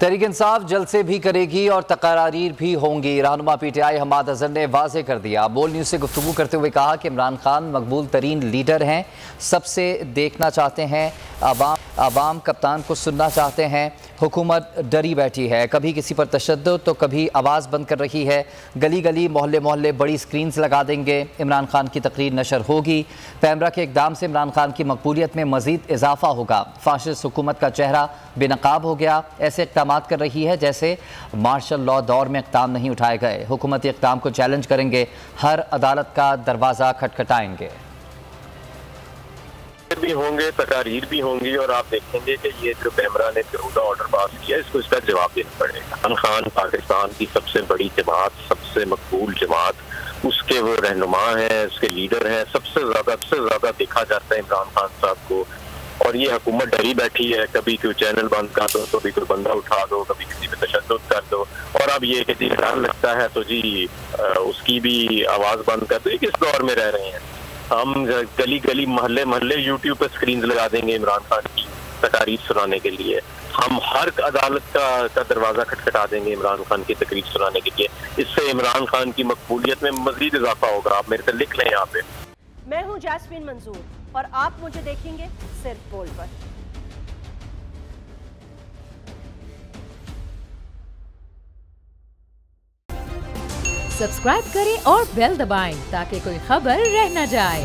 तहरीक इंसाफ जलसे भी करेगी और तकरारीर भी होंगी। रहनुमा पीटीआई हमाद अजहर ने वाज़ेह कर दिया। बोल न्यूज़ से गुफ्तगू करते हुए कहा कि इमरान खान मकबूल तरीन लीडर हैं, सबसे देखना चाहते हैं, आवाम कप्तान को सुनना चाहते हैं। हुकूमत डरी बैठी है, कभी किसी पर तशद्दुद तो कभी आवाज़ बंद कर रही है। गली गली मोहल्ले मोहल्ले बड़ी स्क्रीन्स लगा देंगे, इमरान खान की तकरीर नशर होगी। पैमरा के इक़दाम से इमरान खान की मकबूलियत में मज़ीद इजाफा होगा। फाशिस्ट हुकूमत का चेहरा बेनकाब हो गया। ऐसे इक़दाम कर रही है जैसे मार्शल लॉ दौर में इक़दाम नहीं उठाए गए। हुकूमती इक़दाम को चैलेंज करेंगे, हर अदालत का दरवाज़ा खटखटाएंगे। भी होंगे, तकारीर भी होंगी और आप देखेंगे कि ये जो पैमरा ने बेहुदा ऑर्डर पास किया, इसको इसका जवाब देना पड़ेगा। इमरान खान पाकिस्तान की सबसे बड़ी जमात, सबसे मकबूल जमात, उसके वो रहनुमा हैं, उसके लीडर हैं। सबसे ज्यादा देखा जाता है इमरान खान साहब को। और ये हुकूमत डरी बैठी है, कभी कोई चैनल बंद कर दो, कभी कोई बंदा उठा दो, कभी किसी पे तशद्दुद कर दो। और अब ये किसी का डर लगता है तो जी उसकी भी आवाज बंद कर दो। ये किस दौर में रह रहे हैं हम? गली गली मोहल्ले मोहल्ले यूट्यूब पर स्क्रीन लगा देंगे इमरान खान की तकारीर सुनाने के लिए। हम हर अदालत का दरवाजा खटखटा देंगे इमरान खान की तकरीर सुनाने के लिए। इससे इमरान खान की मकबूलियत में मजीद इजाफा होगा। आप मेरे से लिख लें यहाँ पे। मैं हूँ जैस्मीन मंजूर और आप मुझे देखेंगे सिर्फ बोल पर। सब्सक्राइब करें और बेल दबाएं ताकि कोई खबर रह न जाए।